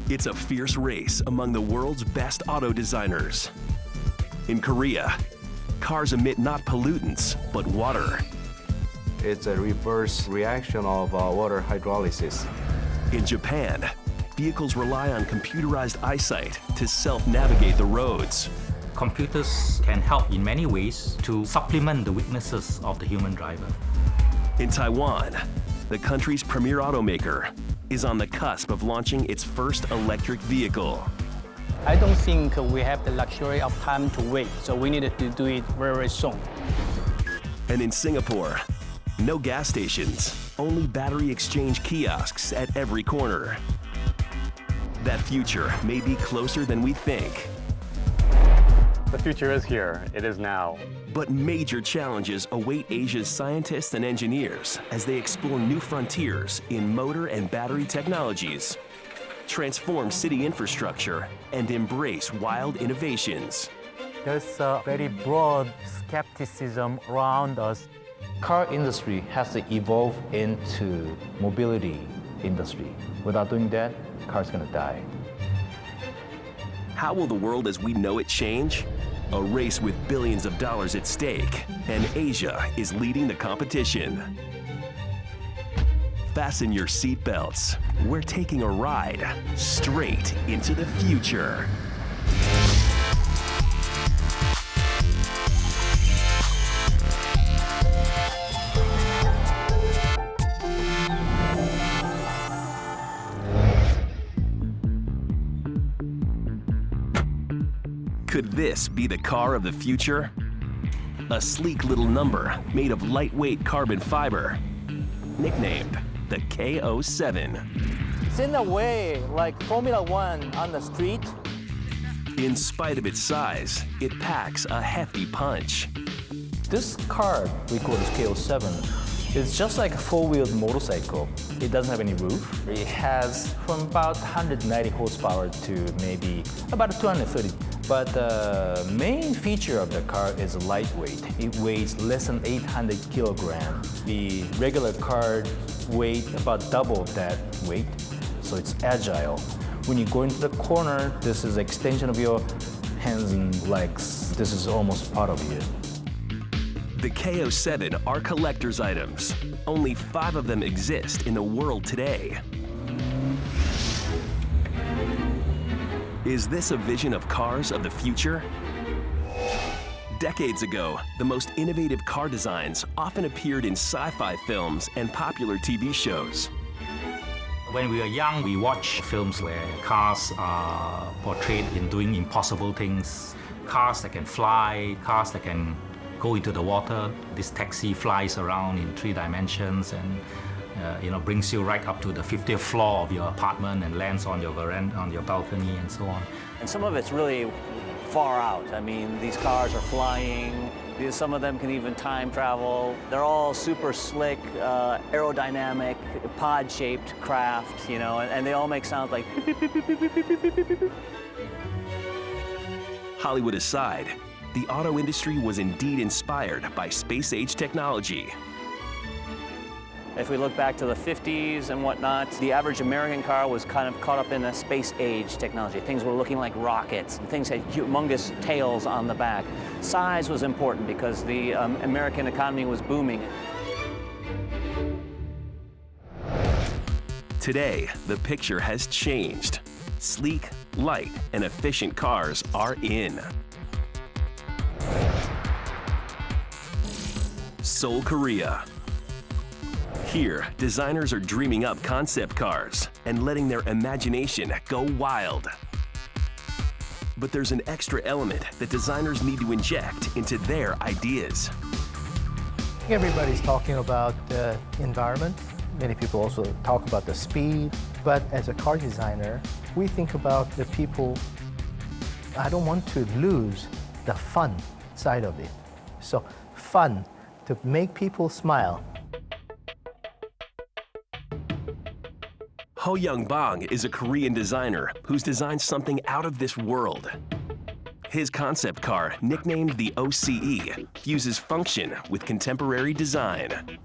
It's a fierce race among the world's best auto designers. In Korea, cars emit not pollutants, but water. It's a reverse reaction of water hydrolysis. In Japan, vehicles rely on computerized eyesight to self-navigate the roads. Computers can help in many ways to supplement the weaknesses of the human driver. In Taiwan, the country's premier automaker is on the cusp of launching its first electric vehicle. I don't think we have the luxury of time to wait, so we needed to do it very, very soon. And in Singapore, no gas stations, only battery exchange kiosks at every corner. That future may be closer than we think. The future is here. It is now. But major challenges await Asia's scientists and engineers as they explore new frontiers in motor and battery technologies, transform city infrastructure, and embrace wild innovations. There's a very broad skepticism around us. Car industry has to evolve into mobility industry. Without doing that, car's gonna die. How will the world as we know it change? A race with billions of dollars at stake, and Asia is leading the competition. Fasten your seatbelts. We're taking a ride straight into the future. Could this be the car of the future? A sleek little number made of lightweight carbon fiber, nicknamed the K07. It's in a way like Formula One on the street. In spite of its size, it packs a hefty punch. This car we call this K07. It's just like a four-wheeled motorcycle. It doesn't have any roof. It has from about 190 horsepower to maybe about 230. But the main feature of the car is lightweight. It weighs less than 800 kilograms. The regular car weighs about double that weight, so it's agile. When you go into the corner, this is an extension of your hands and legs. This is almost part of you. The K07 are collector's items. Only 5 of them exist in the world today. Is this a vision of cars of the future? Decades ago, the most innovative car designs often appeared in sci-fi films and popular TV shows. When we were young, we watched films where cars are portrayed in doing impossible things. Cars that can fly, cars that can go into the water. This taxi flies around in 3 dimensions and brings you right up to the 50th floor of your apartment and lands on your veranda, on your balcony, and so on. And some of it's really far out. I mean, these cars are flying. Some of them can even time travel. They're all super slick, aerodynamic, pod-shaped craft, and they all make sounds like Hollywood aside, the auto industry was indeed inspired by space-age technology. If we look back to the 50s and whatnot, the average American car was kind of caught up in a space-age technology. Things were looking like rockets. Things had humongous tails on the back. Size was important because the American economy was booming. Today, the picture has changed. Sleek, light, and efficient cars are in. Seoul, Korea. Here, designers are dreaming up concept cars and letting their imagination go wild. But there's an extra element that designers need to inject into their ideas. Everybody's talking about the environment. Many people also talk about the speed. But as a car designer, we think about the people. I don't want to lose the fun side of it. So fun, to make people smile. Ho Young Bang is a Korean designer who's designed something out of this world. His concept car, nicknamed the OCE, fuses function with contemporary design.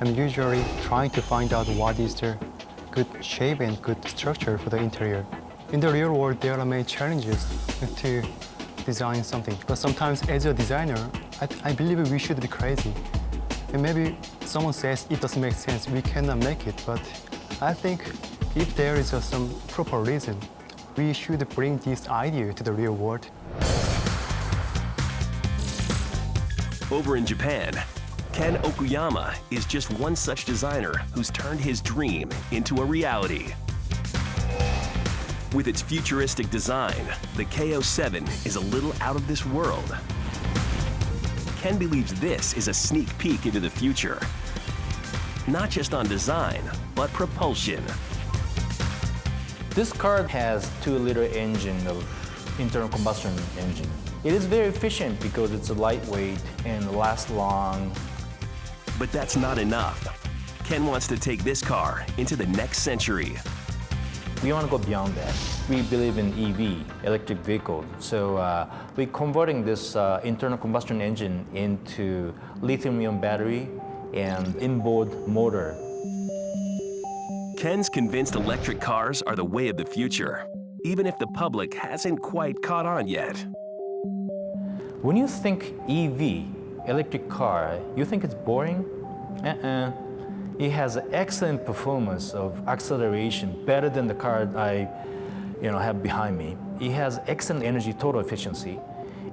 I'm usually trying to find out what is the good shape and good structure for the interior. In the real world, there are many challenges to design something. But sometimes, as a designer, I believe we should be crazy. And maybe someone says it doesn't make sense, we cannot make it. But I think if there is some proper reason, we should bring this idea to the real world. Over in Japan, Ken Okuyama is just one such designer who's turned his dream into a reality. With its futuristic design, the KO7 is a little out of this world. Ken believes this is a sneak peek into the future. Not just on design, but propulsion. This car has 2-liter engine of internal combustion engine. It is very efficient because it's lightweight and lasts long. But that's not enough. Ken wants to take this car into the next century. We want to go beyond that. We believe in EV, electric vehicle. So we're converting this internal combustion engine into lithium-ion battery and inboard motor. Ken's convinced electric cars are the way of the future, even if the public hasn't quite caught on yet. When you think EV, electric car, you think it's boring? It has excellent performance of acceleration, better than the car I have behind me. It has excellent energy total efficiency.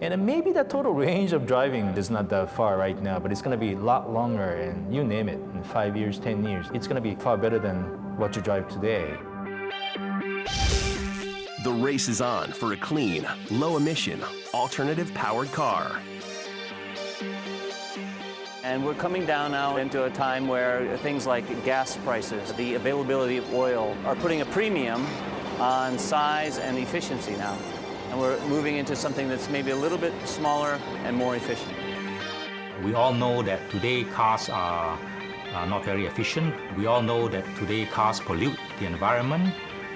And maybe the total range of driving is not that far right now, but it's going to be a lot longer, and you name it, in 5 years, 10 years. It's going to be far better than what you drive today. The race is on for a clean, low-emission, alternative-powered car. And we're coming down now into a time where things like gas prices, the availability of oil, are putting a premium on size and efficiency now. And we're moving into something that's maybe a little bit smaller and more efficient. We all know that today cars are not very efficient. We all know that today cars pollute the environment.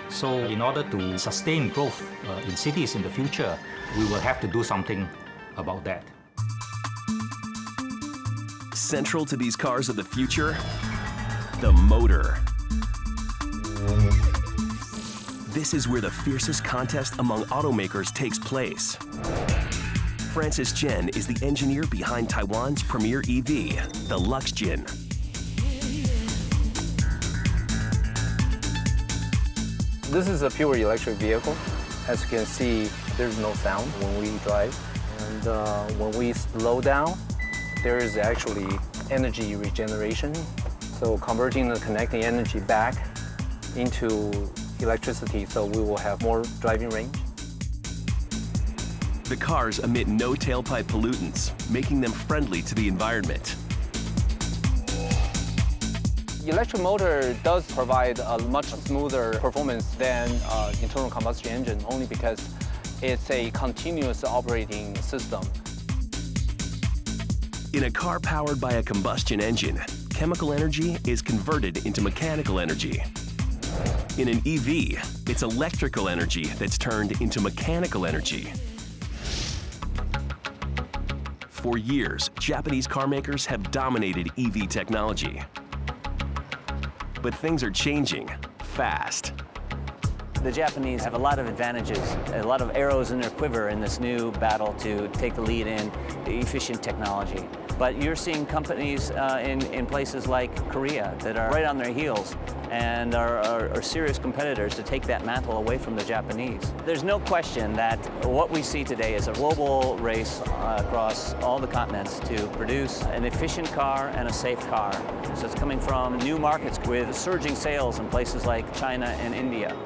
So in order to sustain growth in cities in the future, we will have to do something about that. Central to these cars of the future, the motor. This is where the fiercest contest among automakers takes place. Francis Chen is the engineer behind Taiwan's premier EV, the Luxgen. This is a pure electric vehicle. As you can see, there's no sound when we drive. And when we slow down, there is actually energy regeneration. So converting the connecting energy back into electricity, so we will have more driving range. The cars emit no tailpipe pollutants, making them friendly to the environment. The electric motor does provide a much smoother performance than internal combustion engine, only because it's a continuous operating system. In a car powered by a combustion engine, chemical energy is converted into mechanical energy. In an EV, it's electrical energy that's turned into mechanical energy. For years, Japanese car makers have dominated EV technology. But things are changing fast. The Japanese have a lot of advantages, a lot of arrows in their quiver in this new battle to take the lead in efficient technology. But you're seeing companies in places like Korea that are right on their heels and are serious competitors to take that mantle away from the Japanese. There's no question that what we see today is a global race across all the continents to produce an efficient car and a safe car. So it's coming from new markets with surging sales in places like China and India.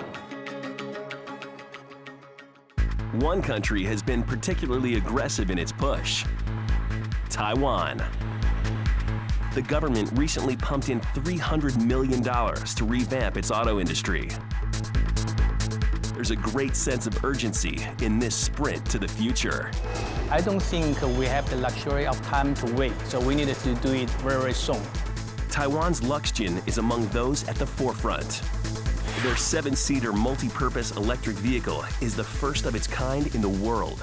One country has been particularly aggressive in its push: Taiwan. The government recently pumped in $300 million to revamp its auto industry. There's a great sense of urgency in this sprint to the future. I don't think we have the luxury of time to wait, so we needed to do it very, very soon. Taiwan's Luxgen is among those at the forefront. Their 7-seater multi-purpose electric vehicle is the first of its kind in the world.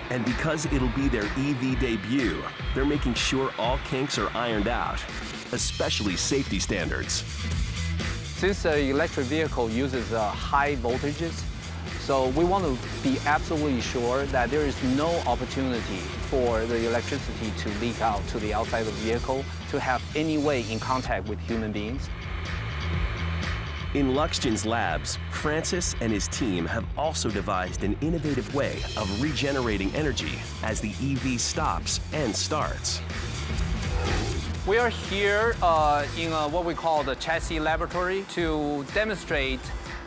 And because it'll be their EV debut, they're making sure all kinks are ironed out, especially safety standards. Since the electric vehicle uses high voltages, so we want to be absolutely sure that there is no opportunity for the electricity to leak out to the outside of the vehicle, to have any way in contact with human beings. In Luxgen's labs, Francis and his team have also devised an innovative way of regenerating energy as the EV stops and starts. We are here in what we call the chassis laboratory to demonstrate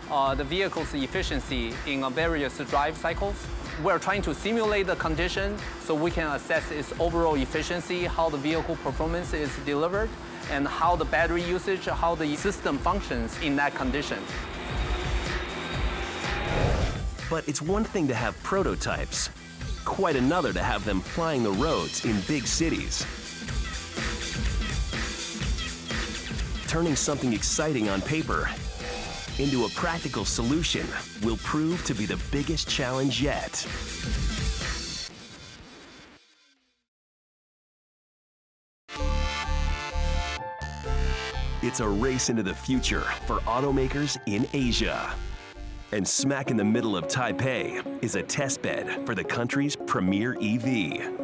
the vehicle's efficiency in various drive cycles. We're trying to simulate the condition so we can assess its overall efficiency, how the vehicle performance is delivered, and how the battery usage, how the system functions in that condition. But it's one thing to have prototypes, quite another to have them flying the roads in big cities. Turning something exciting on paper into a practical solution will prove to be the biggest challenge yet. It's a race into the future for automakers in Asia. And smack in the middle of Taipei is a testbed for the country's premier EV.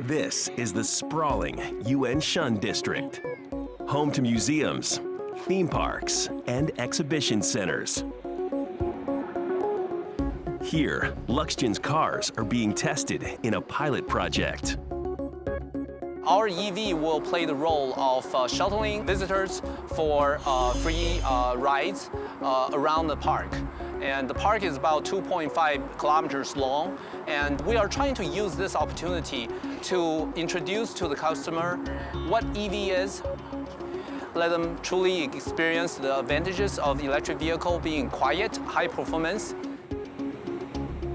This is the sprawling Yuanshan district, home to museums, theme parks, and exhibition centers. Here, Luxgen's cars are being tested in a pilot project. Our EV will play the role of shuttling visitors for free rides around the park. And the park is about 2.5 kilometers long, and we are trying to use this opportunity to introduce to the customer what EV is, let them truly experience the advantages of the electric vehicle being quiet, high performance.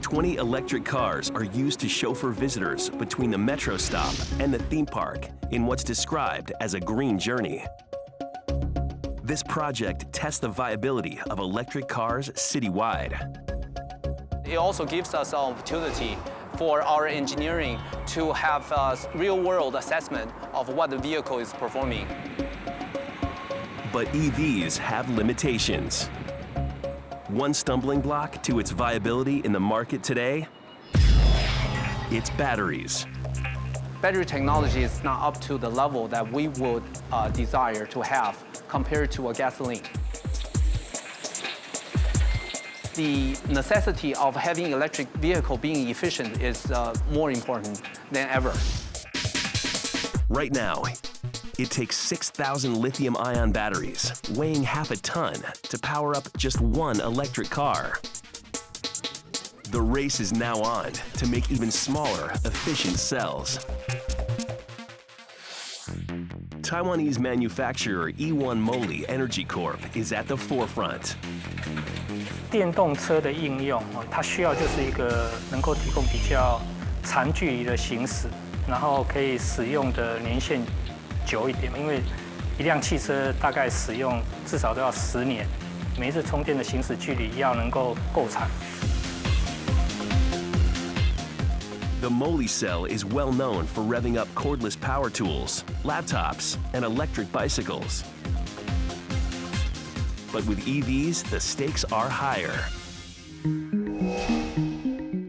20 electric cars are used to chauffeur visitors between the metro stop and the theme park in what's described as a green journey. This project tests the viability of electric cars citywide. It also gives us an opportunity for our engineering to have a real-world assessment of what the vehicle is performing. But EVs have limitations. One stumbling block to its viability in the market today, it's batteries. Battery technology is not up to the level that we would desire to have compared to a gasoline. The necessity of having electric vehicle being efficient is more important than ever. Right now, it takes 6,000 lithium-ion batteries, weighing half a ton, to power up just one electric car. The race is now on to make even smaller, efficient cells. Taiwanese manufacturer E1 Moly Energy Corp is at the forefront. 电动车的应用，它需要就是一个能够提供比较长距离的行驶，然后可以使用的年限久一点，因为一辆汽车大概使用至少都要10年，每一次充电的行驶距离要能够够长。 The Moly cell is well known for revving up cordless power tools, laptops, and electric bicycles. But with EVs, the stakes are higher.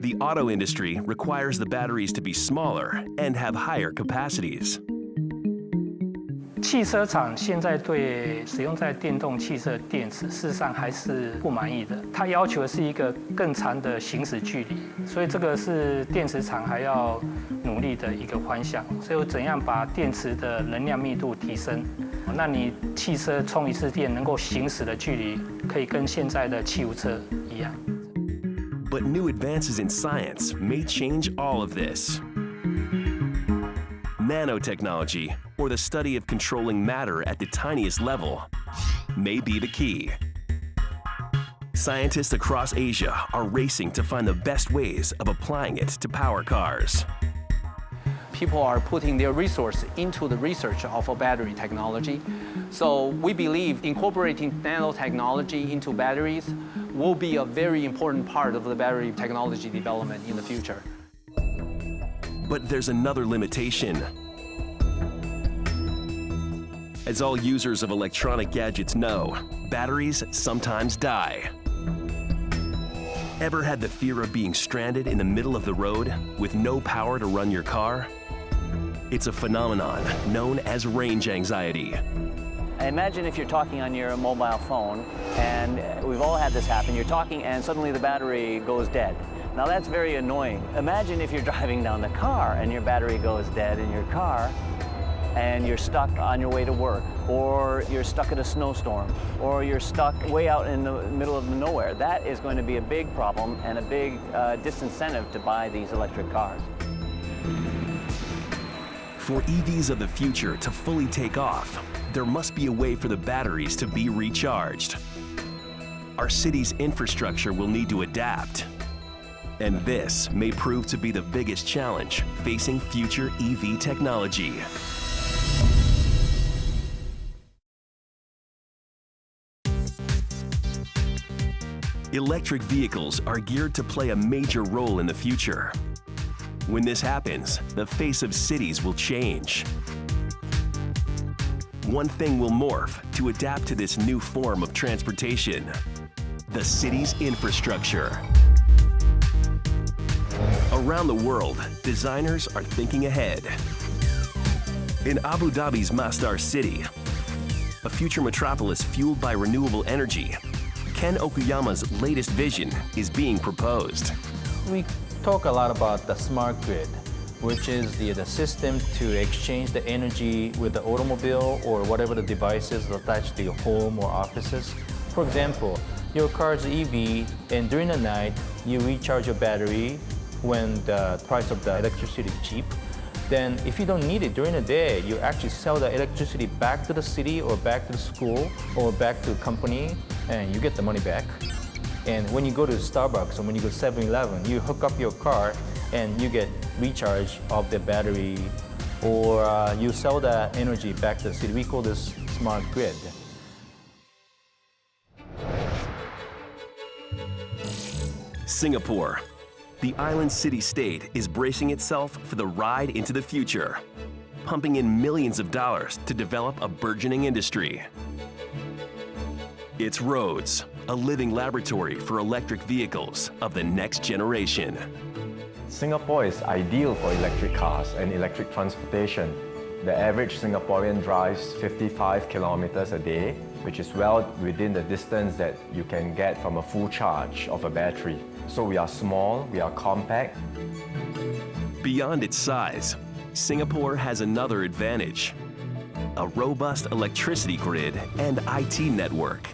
The auto industry requires the batteries to be smaller and have higher capacities. 汽车厂现在对使用在电动汽车的电池，事实上还是不满意的。它要求的是一个更长的行驶距离，所以这个是电池厂还要努力的一个方向。所以怎样把电池的能量密度提升？那你汽车充一次电能够行驶的距离，可以跟现在的汽油车一样。But new advances in science may change all of this. Nanotechnology, or the study of controlling matter at the tiniest level, may be the key. Scientists across Asia are racing to find the best ways of applying it to power cars. People are putting their resources into the research of a battery technology. So we believe incorporating nanotechnology into batteries will be a very important part of the battery technology development in the future. But there's another limitation. As all users of electronic gadgets know, batteries sometimes die. Ever had the fear of being stranded in the middle of the road with no power to run your car? It's a phenomenon known as range anxiety. Imagine if you're talking on your mobile phone, and we've all had this happen. You're talking and suddenly the battery goes dead. Now that's very annoying. Imagine if you're driving down the car and your battery goes dead in your car and you're stuck on your way to work, or you're stuck in a snowstorm, or you're stuck way out in the middle of nowhere. That is going to be a big problem and a big disincentive to buy these electric cars. For EVs of the future to fully take off, there must be a way for the batteries to be recharged. Our city's infrastructure will need to adapt. And this may prove to be the biggest challenge facing future EV technology. Electric vehicles are geared to play a major role in the future. When this happens, the face of cities will change. One thing will morph to adapt to this new form of transportation: the city's infrastructure. Around the world, designers are thinking ahead. In Abu Dhabi's Masdar City, a future metropolis fueled by renewable energy, Ken Okuyama's latest vision is being proposed. We talk a lot about the smart grid, which is the system to exchange the energy with the automobile or whatever the devices attached to your home or offices. For example, your car's EV, and during the night, you recharge your battery when the price of the electricity is cheap. Then if you don't need it during the day, you actually sell the electricity back to the city or back to the school or back to the company, and you get the money back. And when you go to Starbucks or when you go to 7-Eleven, you hook up your car and you get recharge of the battery, or you sell the energy back to the city. We call this smart grid. Singapore. The island city-state is bracing itself for the ride into the future, pumping in millions of dollars to develop a burgeoning industry. Its roads, a living laboratory for electric vehicles of the next generation. Singapore is ideal for electric cars and electric transportation. The average Singaporean drives 55 kilometers a day, which is well within the distance that you can get from a full charge of a battery. So we are small, we are compact. Beyond its size, Singapore has another advantage: a robust electricity grid and IT network.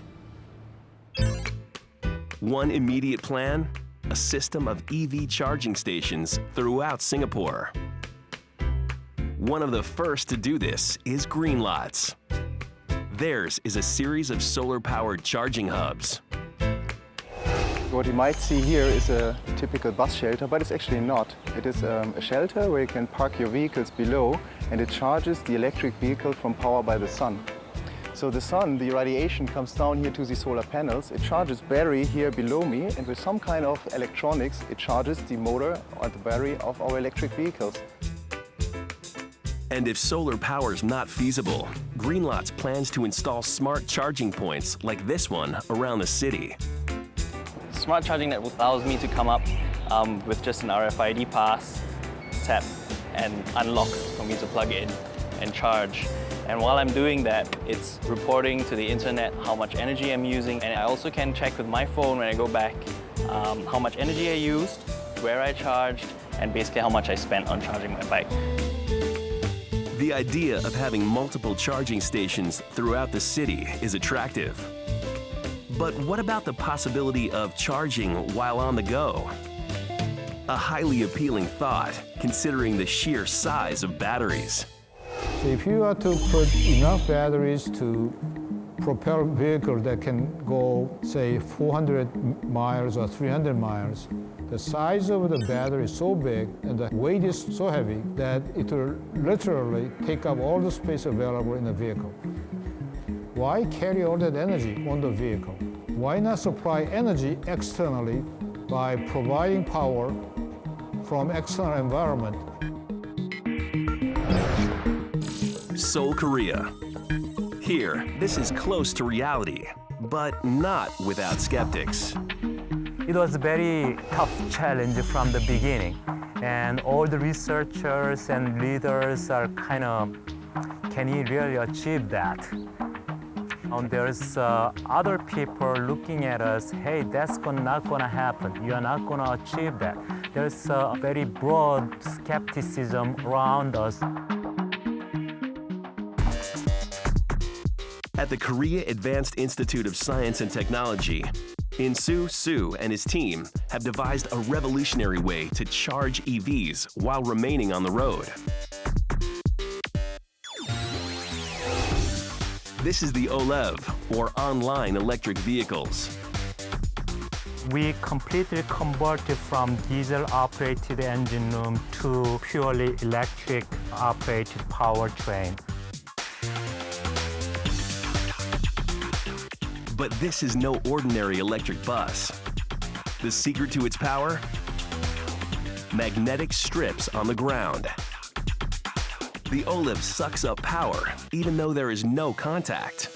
One immediate plan: a system of EV charging stations throughout Singapore. One of the first to do this is Greenlots. Theirs is a series of solar-powered charging hubs. What you might see here is a typical bus shelter, but it's actually not. It is a shelter where you can park your vehicles below, and it charges the electric vehicle from power by the sun. So the sun, the radiation comes down here to the solar panels. It charges battery here below me, and with some kind of electronics, it charges the motor or the battery of our electric vehicles. And if solar power is not feasible, Greenlots plans to install smart charging points like this one around the city. Smart charging that allows me to come up with just an RFID pass, tap, and unlock for me to plug in and charge. And while I'm doing that, it's reporting to the internet how much energy I'm using, and I also can check with my phone when I go back how much energy I used, where I charged, and basically how much I spent on charging my bike. The idea of having multiple charging stations throughout the city is attractive. But what about the possibility of charging while on the go? A highly appealing thought, considering the sheer size of batteries. So if you are to put enough batteries to propel a vehicle that can go, say, 400 miles or 300 miles, the size of the battery is so big and the weight is so heavy that it will literally take up all the space available in the vehicle. Why carry all that energy on the vehicle? Why not supply energy externally by providing power from external environment? Seoul, Korea. Here, this is close to reality, but not without skeptics. It was a very tough challenge from the beginning, and all the researchers and leaders are kind of, can he really achieve that? There's other people looking at us, hey, that's not going to happen. You're not going to achieve that. There's a very broad skepticism around us. At the Korea Advanced Institute of Science and Technology, Insoo Soo and his team have devised a revolutionary way to charge EVs while remaining on the road. This is the OLEV, or Online Electric Vehicles. We completely converted from diesel-operated engine room to purely electric-operated powertrain. But this is no ordinary electric bus. The secret to its power? Magnetic strips on the ground. The OLEV sucks up power, even though there is no contact.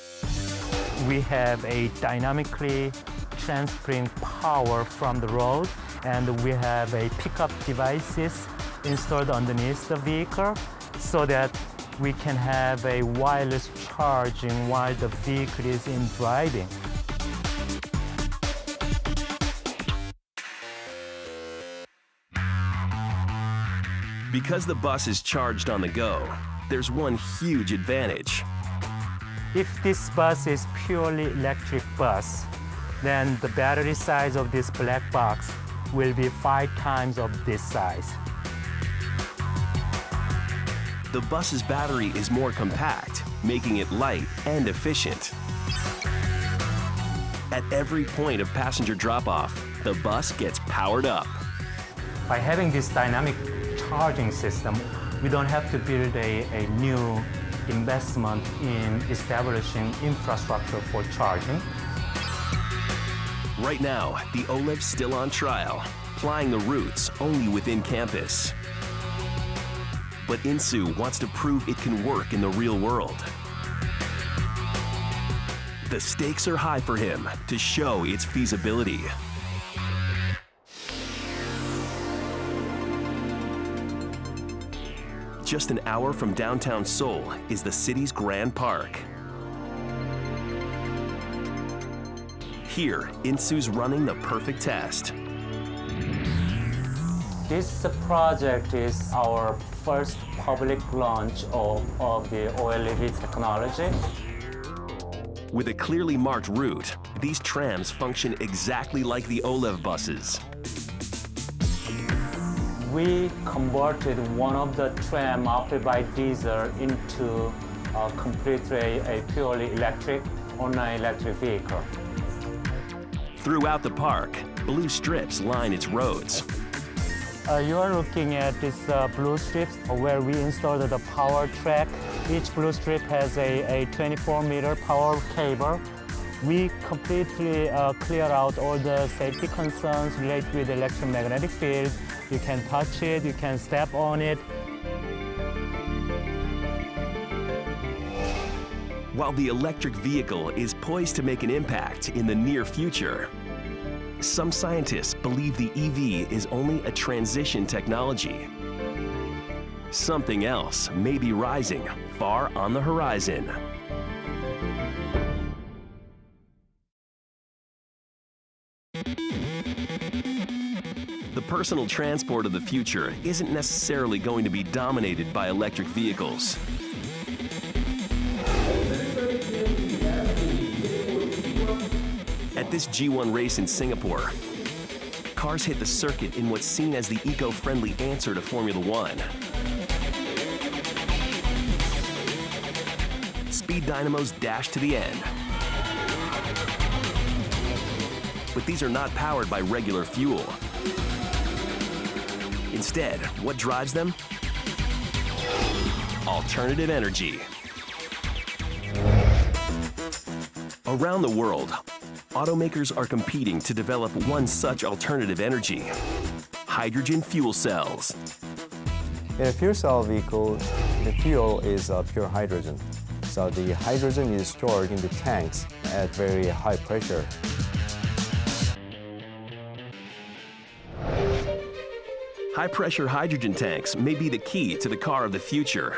We have a dynamically transferring power from the road, and we have a pickup devices installed underneath the vehicle so that we can have a wireless charging while the vehicle is in driving. Because the bus is charged on the go, there's one huge advantage. If this bus is purely electric bus, then the battery size of this black box will be 5 times of this size. The bus's battery is more compact, making it light and efficient. At every point of passenger drop-off, the bus gets powered up. By having this dynamic charging system, we don't have to build a new investment in establishing infrastructure for charging. Right now, the OLEV's still on trial, plying the routes only within campus. But Insoo wants to prove it can work in the real world. The stakes are high for him to show its feasibility. Just an hour from downtown Seoul is the city's Grand Park. Here, Insoo's running the perfect test. This project is our first public launch of the OLEV technology. With a clearly marked route, these trams function exactly like the OLEV buses. We converted one of the tram operated by diesel into completely a purely electric, online electric vehicle. Throughout the park, blue strips line its roads. You are looking at these blue strips where we installed the power track. Each blue strip has a 24-meter power cable. We completely clear out all the safety concerns related with the electromagnetic field. You can touch it, you can step on it. While the electric vehicle is poised to make an impact in the near future, some scientists believe the EV is only a transition technology. Something else may be rising far on the horizon. The personal transport of the future isn't necessarily going to be dominated by electric vehicles. At this G1 race in Singapore, cars hit the circuit in what's seen as the eco-friendly answer to Formula One. Speed dynamos dash to the end. But these are not powered by regular fuel. Instead, what drives them? Alternative energy. Around the world, automakers are competing to develop one such alternative energy: hydrogen fuel cells. In a fuel cell vehicle, the fuel is pure hydrogen. So the hydrogen is stored in the tanks at very high pressure. High-pressure hydrogen tanks may be the key to the car of the future,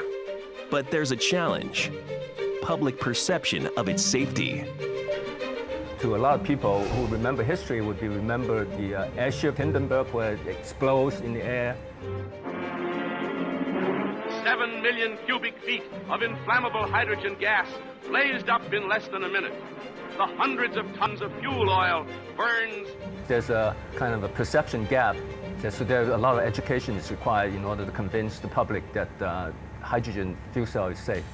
but there's a challenge: public perception of its safety. To a lot of people who remember history would be remember the airship Hindenburg where it explodes in the air. 7 million cubic feet of inflammable hydrogen gas blazed up in less than a minute. The hundreds of tons of fuel oil burns. There's a kind of a perception gap. So there's a lot of education is required in order to convince the public that hydrogen fuel cell is safe.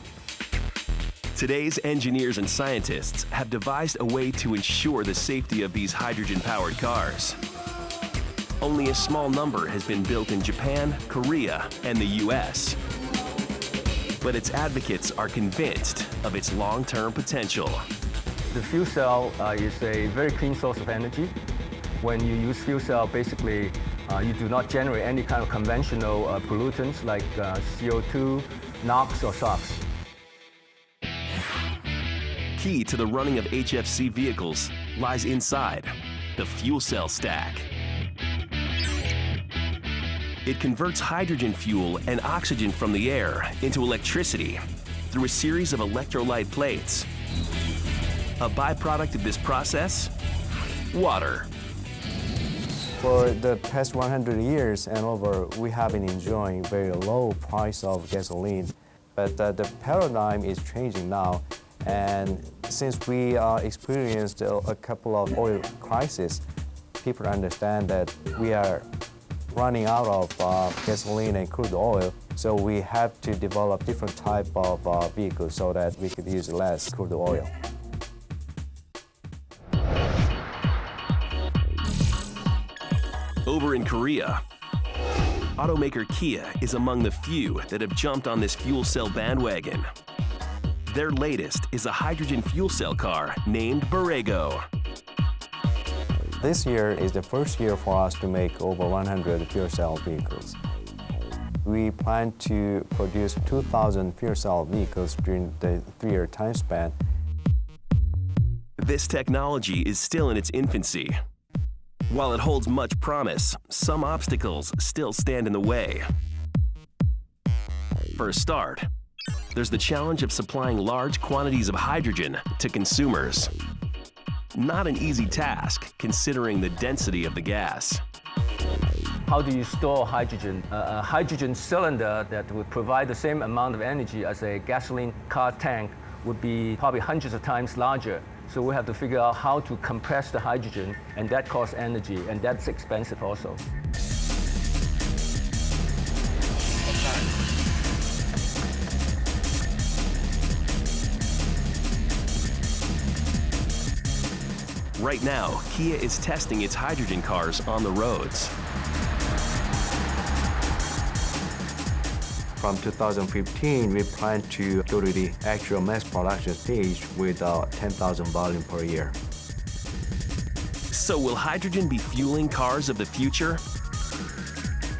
Today's engineers and scientists have devised a way to ensure the safety of these hydrogen-powered cars. Only a small number has been built in Japan, Korea, and the US. But its advocates are convinced of its long-term potential. The fuel cell is a very clean source of energy. When you use fuel cell, basically, you do not generate any kind of conventional pollutants like CO2, NOx, or SOx. Key to the running of HFC vehicles lies inside the fuel cell stack. It converts hydrogen fuel and oxygen from the air into electricity through a series of electrolyte plates. A byproduct of this process? Water. For the past 100 years and over, we have been enjoying very low price of gasoline, but the paradigm is changing now. And since we experienced a couple of oil crises, people understand that we are running out of gasoline and crude oil, so we have to develop different type of vehicles so that we could use less crude oil. Over in Korea, automaker Kia is among the few that have jumped on this fuel cell bandwagon. Their latest is a hydrogen fuel cell car named Borrego. This year is the first year for us to make over 100 fuel cell vehicles. We plan to produce 2,000 fuel cell vehicles during the 3-year time span. This technology is still in its infancy. While it holds much promise, some obstacles still stand in the way. For a start, there's the challenge of supplying large quantities of hydrogen to consumers. Not an easy task, considering the density of the gas. How do you store hydrogen? A hydrogen cylinder that would provide the same amount of energy as a gasoline car tank would be probably hundreds of times larger. So we have to figure out how to compress the hydrogen, and that costs energy, and that's expensive also. Right now, Kia is testing its hydrogen cars on the roads. From 2015, we plan to go to the actual mass production stage with 10,000 volume per year. So will hydrogen be fueling cars of the future?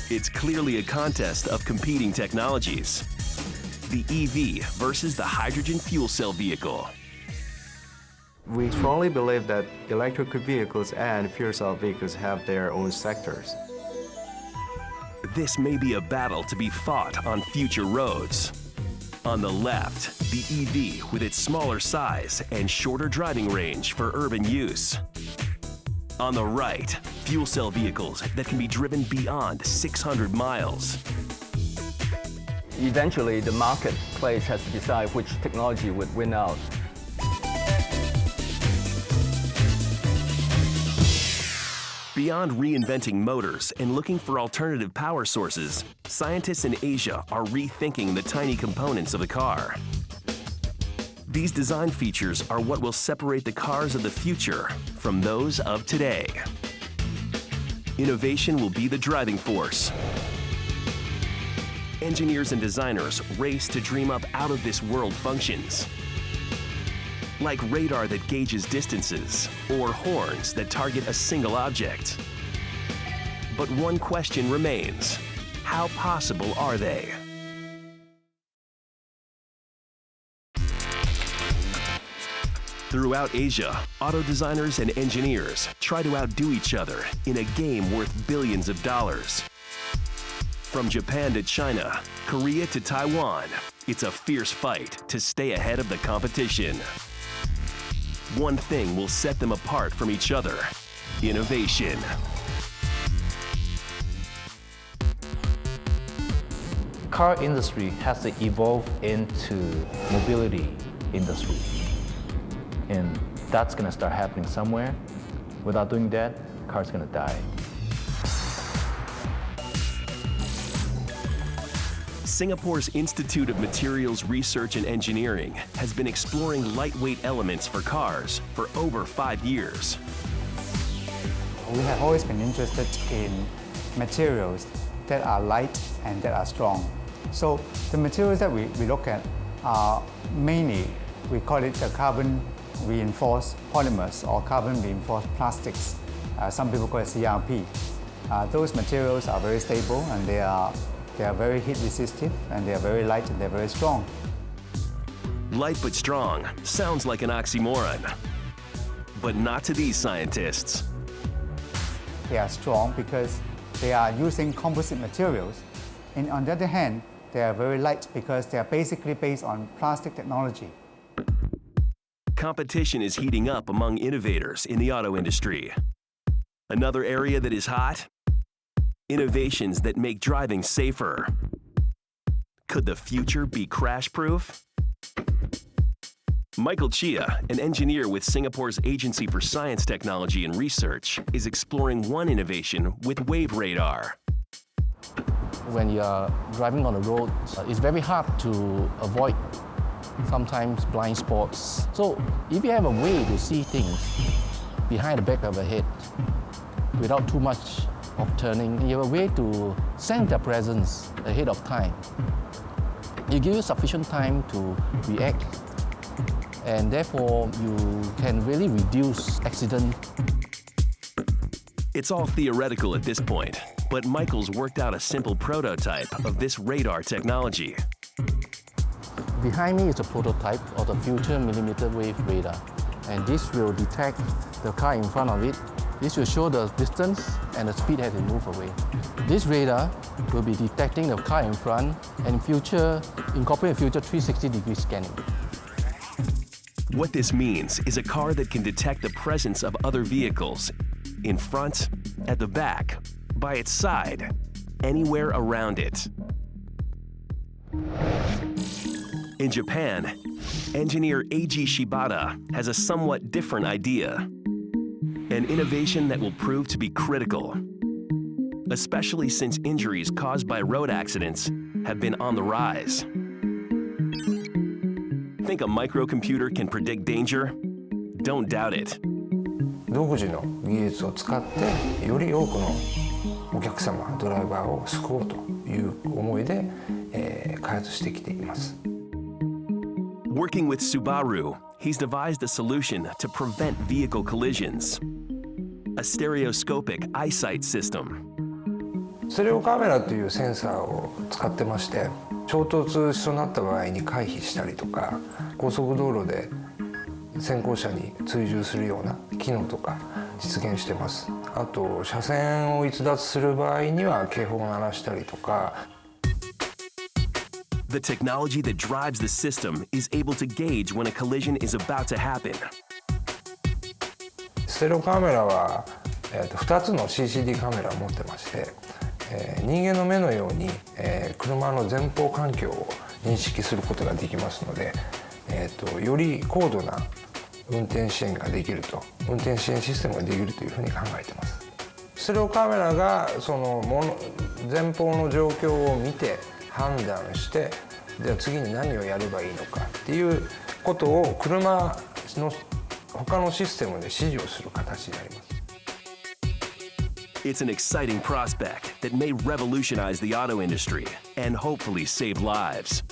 It's clearly a contest of competing technologies. The EV versus the hydrogen fuel cell vehicle. We strongly believe that electric vehicles and fuel cell vehicles have their own sectors. This may be a battle to be fought on future roads. On the left, the EV with its smaller size and shorter driving range for urban use. On the right, fuel cell vehicles that can be driven beyond 600 miles. Eventually, the marketplace has to decide which technology would win out. Beyond reinventing motors and looking for alternative power sources, scientists in Asia are rethinking the tiny components of the car. These design features are what will separate the cars of the future from those of today. Innovation will be the driving force. Engineers and designers race to dream up out-of-this-world functions, like radar that gauges distances or horns that target a single object. But one question remains: how possible are they? Throughout Asia, auto designers and engineers try to outdo each other in a game worth billions of dollars. From Japan to China, Korea to Taiwan, it's a fierce fight to stay ahead of the competition. One thing will set them apart from each other: innovation. Car industry has to evolve into mobility industry. And that's going to start happening somewhere. Without doing that, car's going to die. Singapore's Institute of Materials Research and Engineering has been exploring lightweight elements for cars for over 5 years. We have always been interested in materials that are light and that are strong. So the materials that we look at are mainly, we call it the carbon reinforced polymers or carbon reinforced plastics. Some people call it CRP. Those materials are very stable and they are very heat resistive and they are very light and they're very strong. Light but strong sounds like an oxymoron, but not to these scientists. They are strong because they are using composite materials, and on the other hand, they are very light because they are basically based on plastic technology. Competition is heating up among innovators in the auto industry. Another area that is hot: innovations that make driving safer. Could the future be crash-proof? Michael Chia, an engineer with Singapore's Agency for Science, Technology and Research, is exploring one innovation with wave radar. When you are driving on the road, it's very hard to avoid sometimes blind spots. So if you have a way to see things behind the back of the head without too much of turning, you have a way to sense their presence ahead of time. It gives you sufficient time to react, and therefore you can really reduce accident. It's all theoretical at this point, but Michael's worked out a simple prototype of this radar technology. Behind me is a prototype of the future millimeter wave radar, and this will detect the car in front of it. This will show the distance and the speed as it moves away. This radar will be detecting the car in front and incorporate future 360-degree scanning. What this means is a car that can detect the presence of other vehicles in front, at the back, by its side, anywhere around it. In Japan, engineer Eiji Shibata has a somewhat different idea, an innovation that will prove to be critical, especially since injuries caused by road accidents have been on the rise. Think a microcomputer can predict danger? Don't doubt it. 独自の技術を使ってより多くのお客様、ドライバーを救おうという思いで、開発してきています。Working with Subaru, he's devised a solution to prevent vehicle collisions. A stereoscopic eyesight system. ステレオカメラというセンサーを使ってまして、衝突しそうになった場合に回避したりとか、高速道路で先行車に追従するような機能とか実現してます。あと車線を逸脱する場合には警報を鳴らしたりとか。The technology that drives the system is able to gauge when a collision is about to happen. ステレオカメラは、2つの CCD カメラを持ってまして、人間の目のように、車の前方環境を認識することができますので、より高度な運転支援ができると、運転支援システムができるというふうに考えています。ステレオカメラがその前方の状況を見て判断して、では次に何をやればいいのかっていうことを車の他のシステムで指示をする形になります。It's an exciting prospect that may revolutionize the auto industry and hopefully save lives.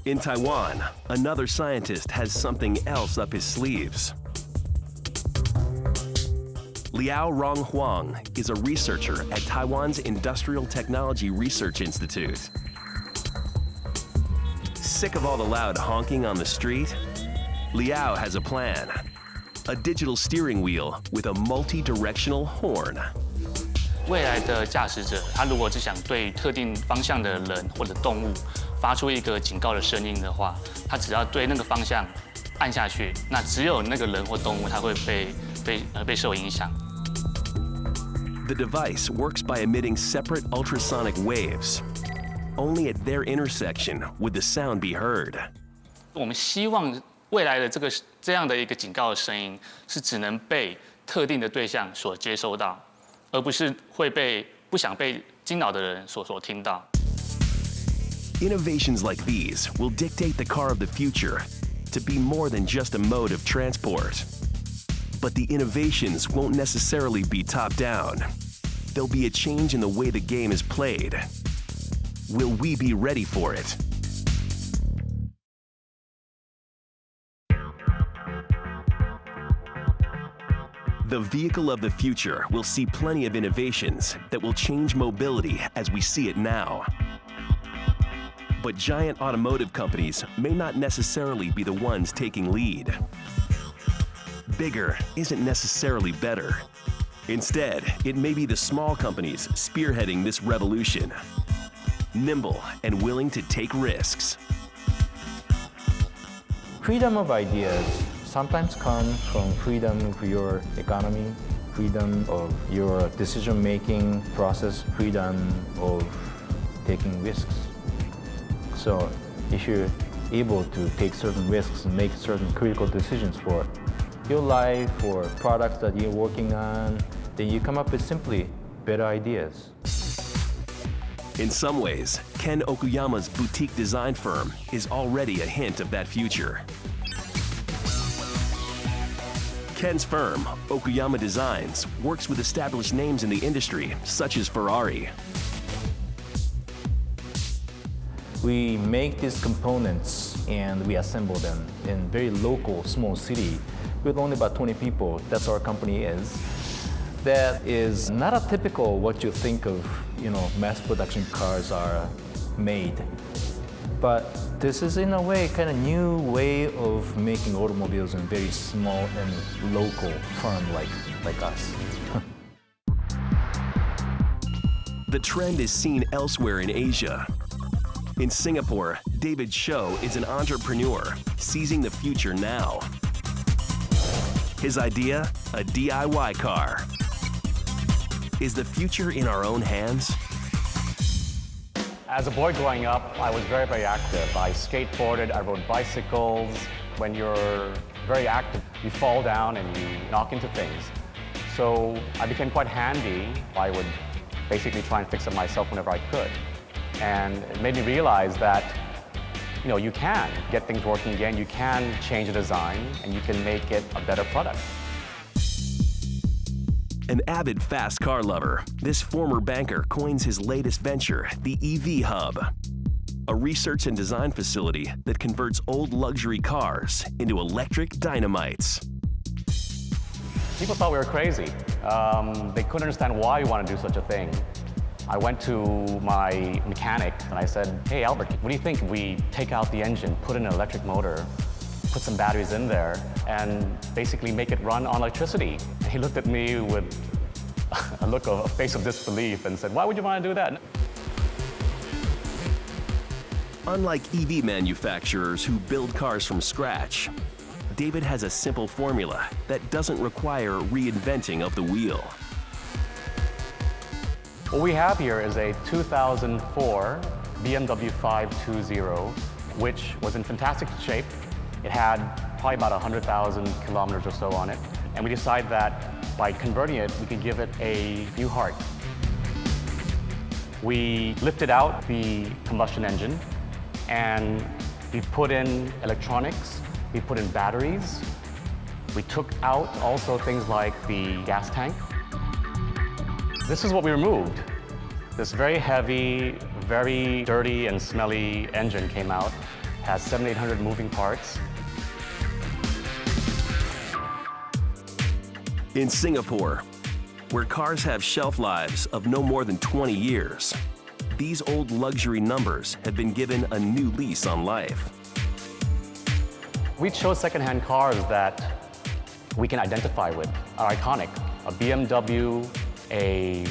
In Taiwan, another scientist has something else up his sleeves. Liao Ronghuang is a researcher at Taiwan's Industrial Technology Research Institute. Sick of all the loud honking on the street? Liao has a plan. A digital steering wheel with a multi-directional horn. 未来的驾驶者，他如果只想对特定方向的人或者动物发出一个警告的声音的话，他只要对那个方向按下去，那只有那个人或动物他会被受影响。The device works by emitting separate ultrasonic waves. Only at their intersection would the sound be heard. 我们希望未来的这样的一个警告的声音是只能被特定的对象所接收到，而不是会被不想被惊扰的人所听到。Innovations like these will dictate the car of the future to be more than just a mode of transport. But the innovations won't necessarily be top-down. There'll be a change in the way the game is played. Will we be ready for it? The vehicle of the future will see plenty of innovations that will change mobility as we see it now. But giant automotive companies may not necessarily be the ones taking lead. Bigger isn't necessarily better. Instead, it may be the small companies spearheading this revolution, nimble and willing to take risks. Freedom of ideas sometimes comes from freedom of your economy, freedom of your decision-making process, freedom of taking risks. So if you're able to take certain risks and make certain critical decisions for your life or products that you're working on, then you come up with simply better ideas. In some ways, Ken Okuyama's boutique design firm is already a hint of that future. Ken's firm, Okuyama Designs, works with established names in the industry, such as Ferrari. We make these components and we assemble them in very local, small city with only about 20 people. That's our company is. That is not a typical what you think of, mass production cars are made. But this is in a way kind of new way of making automobiles in very small and local firm like us. The trend is seen elsewhere in Asia. In Singapore, David Cho is an entrepreneur seizing the future now. His idea, a DIY car. Is the future in our own hands? As a boy growing up, I was very, very active. I skateboarded, I rode bicycles. When you're very active, you fall down and you knock into things. So I became quite handy. I would basically try and fix it myself whenever I could. And it made me realize that you can get things working again, you can change the design, and you can make it a better product. An avid fast car lover, this former banker coins his latest venture, the EV Hub, a research and design facility that converts old luxury cars into electric dynamites. People thought we were crazy. They couldn't understand why we want to do such a thing. I went to my mechanic and I said, hey Albert, what do you think if we take out the engine, put in an electric motor, put some batteries in there, and basically make it run on electricity? And he looked at me with a face of disbelief and said, why would you want to do that? Unlike EV manufacturers who build cars from scratch, David has a simple formula that doesn't require reinventing of the wheel. What we have here is a 2004 BMW 520, which was in fantastic shape. It had probably about 100,000 kilometers or so on it. And we decided that by converting it, we could give it a new heart. We lifted out the combustion engine and we put in electronics, we put in batteries. We took out also things like the gas tank. This is what we removed. This very heavy, very dirty and smelly engine came out. Has 700-800 moving parts. In Singapore, where cars have shelf lives of no more than 20 years, these old luxury numbers have been given a new lease on life. We chose secondhand cars that we can identify with, are iconic. A BMW, a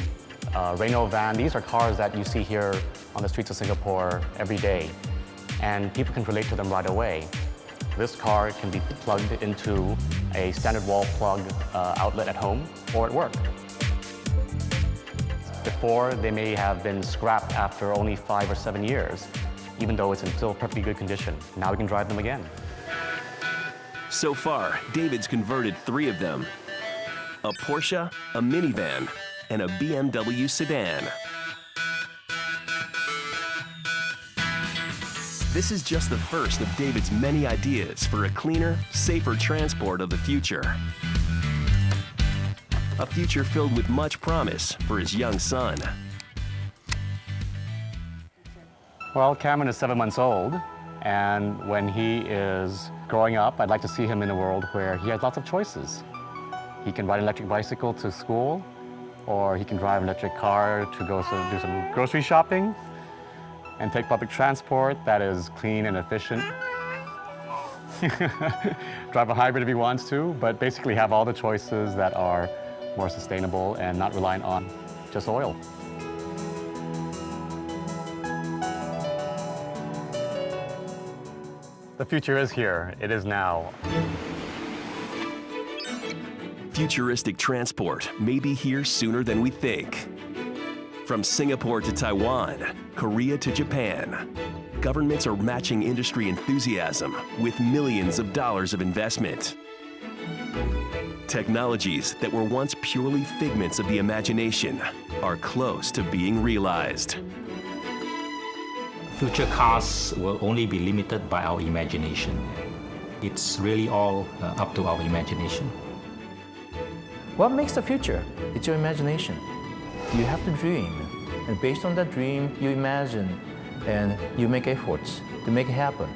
Renault van, these are cars that you see here on the streets of Singapore every day, and people can relate to them right away. This car can be plugged into a standard wall plug outlet at home or at work. Before, they may have been scrapped after only 5 or 7 years, even though it's in still perfectly good condition. Now we can drive them again. So far, David's converted 3 of them: a Porsche, a minivan, and a BMW sedan. This is just the first of David's many ideas for a cleaner, safer transport of the future. A future filled with much promise for his young son. Well, Cameron is 7 months old, and when he is growing up, I'd like to see him in a world where he has lots of choices. He can ride an electric bicycle to school, or he can drive an electric car to go do some grocery shopping, and take public transport that is clean and efficient. Drive a hybrid if he wants to, but basically have all the choices that are more sustainable and not reliant on just oil. The future is here. It is now. Futuristic transport may be here sooner than we think. From Singapore to Taiwan, Korea to Japan, governments are matching industry enthusiasm with millions of dollars of investment. Technologies that were once purely figments of the imagination are close to being realized. Future cars will only be limited by our imagination. It's really all up to our imagination. What makes the future? It's your imagination. You have to dream, and based on that dream, you imagine, and you make efforts to make it happen.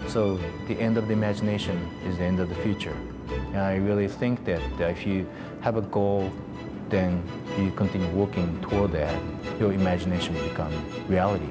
So the end of the imagination is the end of the future. And I really think that if you have a goal, then you continue working toward that, your imagination will become reality.